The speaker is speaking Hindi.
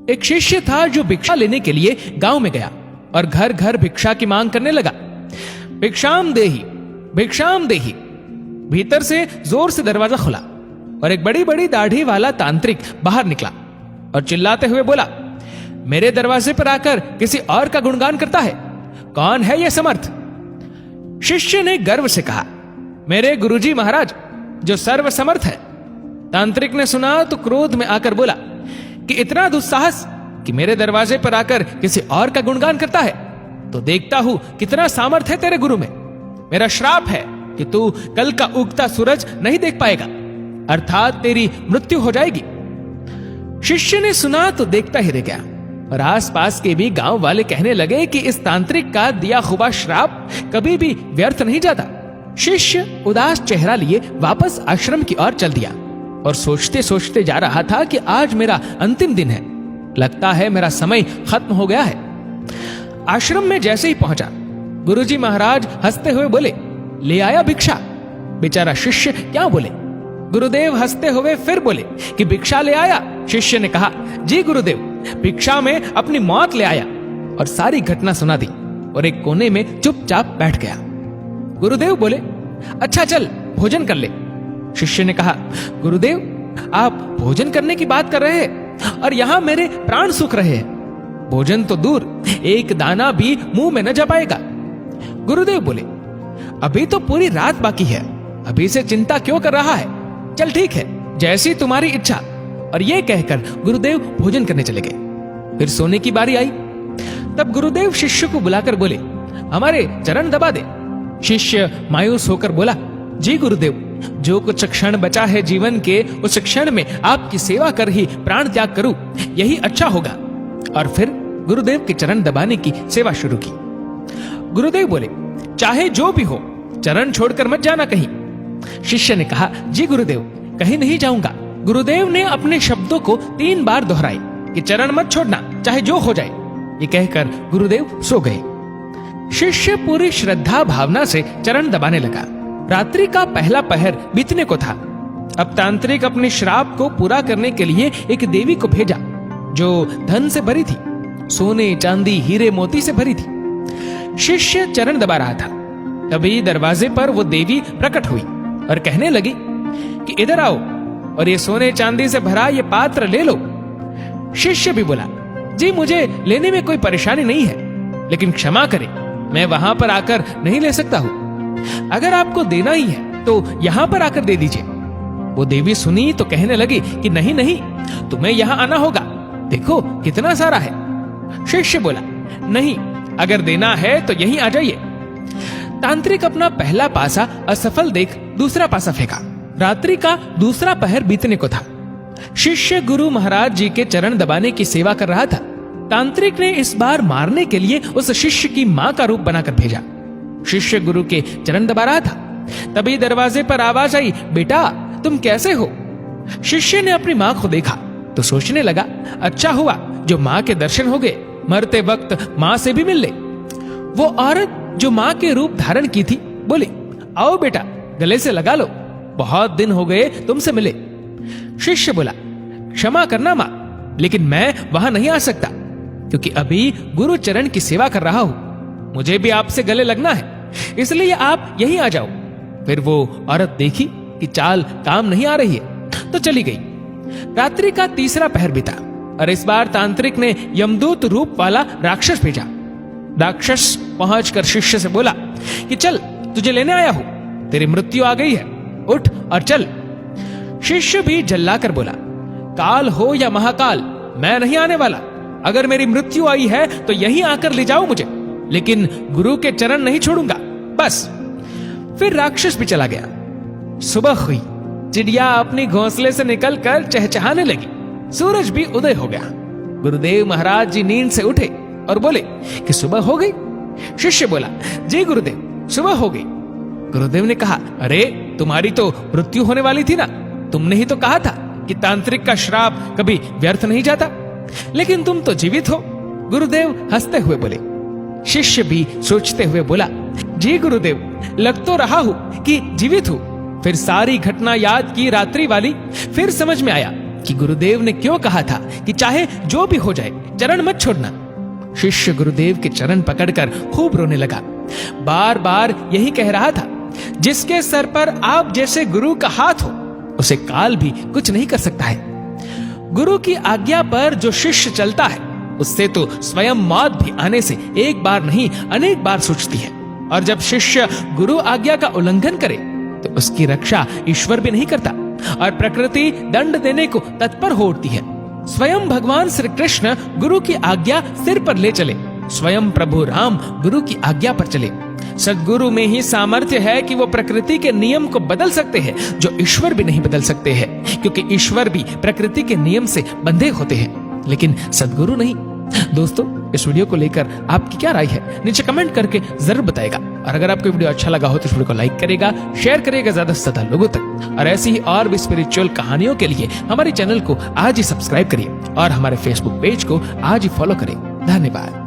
एक शिष्य था जो भिक्षा लेने के लिए गांव में गया और घर घर भिक्षा की मांग करने लगा। भिक्षाम देही, भिक्षाम देही। भीतर से जोर से दरवाजा खुला और एक बड़ी बड़ी दाढ़ी वाला तांत्रिक बाहर निकला और चिल्लाते हुए बोला, मेरे दरवाजे पर आकर किसी और का गुणगान करता है, कौन है यह समर्थ? शिष्य ने गर्व से कहा, मेरे गुरुजी महाराज जो सर्व समर्थ है। तांत्रिक ने सुना तो क्रोध में आकर बोला कि इतना दुस्साहस कि मेरे दरवाजे पर आकर किसी और का गुणगान करता है, तो देखता हूं कितना सामर्थ्य है तेरे गुरु में। मेरा श्राप है कि तू कल का उगता सूरज नहीं देख पाएगा, अर्थात तेरी मृत्यु हो जाएगी। शिष्य ने सुना तो देखता ही रह गया और आसपास के भी गांव वाले कहने लगे कि इस तांत्रिक का दिया हुआ श्राप कभी भी व्यर्थ नहीं जाता। शिष्य उदास चेहरा लिए वापस आश्रम की ओर चल दिया और सोचते सोचते जा रहा था कि आज मेरा अंतिम दिन है, लगता है मेरा समय खत्म हो गया है। आश्रम में जैसे ही पहुंचा, गुरुजी महाराज हंसते हुए बोले, ले आया भिक्षा? बेचारा शिष्य क्या बोले। गुरुदेव हंसते हुए फिर बोले कि भिक्षा ले आया? शिष्य ने कहा, जी गुरुदेव, भिक्षा में अपनी मौत ले आया, और सारी घटना सुना दी और एक कोने में चुपचाप बैठ गया। गुरुदेव बोले, अच्छा चल भोजन कर ले। शिष्य ने कहा, गुरुदेव आप भोजन करने की बात कर रहे हैं और यहां मेरे प्राण सूख रहे हैं। भोजन तो दूर, एक दाना भी मुंह में न जा पाएगा। गुरुदेव बोले, अभी तो पूरी रात बाकी है, अभी से चिंता क्यों कर रहा है? चल ठीक है, जैसी तुम्हारी इच्छा। और यह कहकर गुरुदेव भोजन करने चले गए। फिर सोने की बारी आई, तब गुरुदेव शिष्य को बुलाकर बोले, हमारे चरण दबा दे। शिष्य मायूस होकर बोला, जी गुरुदेव, जो कुछ क्षण बचा है जीवन के, उस क्षण में आपकी सेवा कर ही प्राण त्याग करूं, यही अच्छा होगा। और फिर गुरुदेव के चरण दबाने की सेवा शुरू की। गुरुदेव बोले, चाहे जो भी हो, चरण छोड़कर मत जाना कहीं। शिष्य ने कहा, जी गुरुदेव, कहीं नहीं जाऊंगा। गुरुदेव ने अपने शब्दों को 3 बार दोहराए कि चरण मत छोड़ना, चाहे जो हो जाए। ये कहकर गुरुदेव सो गए। शिष्य पूरी श्रद्धा भावना से चरण दबाने लगा। रात्रि का पहला पहर बीतने को था। अब तांत्रिक अपने श्राप को पूरा करने के लिए एक देवी को भेजा जो धन से भरी थी, सोने चांदी हीरे मोती से भरी थी। शिष्य चरण दबा रहा था, तभी दरवाजे पर वो देवी प्रकट हुई और कहने लगी कि इधर आओ और ये सोने चांदी से भरा ये पात्र ले लो। शिष्य भी बोला, जी मुझे लेने में कोई परेशानी नहीं है, लेकिन क्षमा करें, मैं वहां पर आकर नहीं ले सकता हूं। अगर आपको देना ही है तो यहां पर आकर दे दीजिए। वो देवी सुनी तो कहने लगी कि नहीं नहीं, तुम्हें यहां आना होगा, देखो कितना सारा है। शिष्य बोला, नहीं, अगर देना है तो यहीं आ जाइए। तांत्रिक अपना पहला पासा असफल देख दूसरा पासा फेंका। रात्रि का दूसरा पहर बीतने को था। शिष्य गुरु महाराज जी के चरण दबाने की सेवा कर रहा था। तांत्रिक ने इस बार मारने के लिए उस शिष्य की मां का रूप बनाकर भेजा। शिष्य गुरु के चरण दबा रहा था, तभी दरवाजे पर आवाज आई, बेटा तुम कैसे हो? शिष्य ने अपनी मां को देखा तो सोचने लगा, अच्छा हुआ जो मां के दर्शन हो गए, मरते वक्त मां से भी मिल ले। वो औरत जो मां के रूप धारण की थी बोली, आओ बेटा गले से लगा लो, बहुत दिन हो गए तुमसे मिले। शिष्य बोला, क्षमा करना मां, लेकिन मैं वहां नहीं आ सकता क्योंकि अभी गुरु चरण की सेवा कर रहा हूं, मुझे भी आपसे गले लगना है, इसलिए आप यहीं आ जाओ। फिर वो औरत देखी कि चाल काम नहीं आ रही है तो चली गई। रात्रि का तीसरा पहर बीता और इस बार तांत्रिक ने यमदूत रूप वाला राक्षस भेजा। राक्षस पहुंचकर शिष्य से बोला कि चल तुझे लेने आया हूं, तेरी मृत्यु आ गई है, उठ और चल। शिष्य भी जल्लाकर बोला, काल हो या महाकाल, मैं नहीं आने वाला। अगर मेरी मृत्यु आई है तो यहीं आकर ले जाओ मुझे, लेकिन गुरु के चरण नहीं छोड़ूंगा, बस। फिर राक्षस भी चला गया। सुबह हुई, चिड़िया अपनी घोंसले से निकलकर चहचहाने लगी, सूरज भी उदय हो गया। गुरुदेव महाराज जी नींद से उठे और बोले कि सुबह हो गई। शिष्य बोला, जी गुरुदेव सुबह हो गई। गुरुदेव ने कहा, अरे तुम्हारी तो मृत्यु होने वाली थी ना, तुमने ही तो कहा था कि तांत्रिक का श्राप कभी व्यर्थ नहीं जाता, लेकिन तुम तो जीवित हो। गुरुदेव हंसते हुए बोले। शिष्य भी सोचते हुए बोला, जी गुरुदेव लग तो रहा हूं कि जीवित हूं। फिर सारी घटना याद की रात्रि वाली, फिर समझ में आया कि गुरुदेव ने क्यों कहा था कि चाहे जो भी हो जाए चरण मत छोड़ना। शिष्य गुरुदेव के चरण पकड़कर खूब रोने लगा। बार बार यही कह रहा था, जिसके सर पर आप जैसे गुरु का हाथ हो उसे काल भी कुछ नहीं कर सकता है। गुरु की आज्ञा पर जो शिष्य चलता है उससे तो स्वयं मौत भी आने से एक बार नहीं अनेक बार सोचती है। और जब शिष्य गुरु आज्ञा का उल्लंघन करे तो उसकी रक्षा ईश्वर भी नहीं करता और प्रकृति दंड देने को तत्पर हो उठती है। स्वयं भगवान श्री कृष्ण गुरु की आज्ञा सिर पर ले चले, स्वयं प्रभु राम गुरु की आज्ञा पर चले। सद्गुरु में ही सामर्थ्य है कि वो प्रकृति के नियम को बदल सकते हैं जो ईश्वर भी नहीं बदल सकते हैं, क्योंकि ईश्वर भी प्रकृति के नियम से बंधे होते हैं, लेकिन सद्गुरु नहीं। दोस्तों, इस वीडियो को लेकर आपकी क्या राय है नीचे कमेंट करके जरूर बताएगा। और अगर आपको वीडियो अच्छा लगा हो तो इस वीडियो को लाइक करेगा, शेयर करेगा ज्यादा से ज्यादा लोगों तक। और ऐसी ही और भी स्पिरिचुअल कहानियों के लिए हमारे चैनल को आज ही सब्सक्राइब करिए और हमारे फेसबुक पेज को आज ही फॉलो करें। धन्यवाद।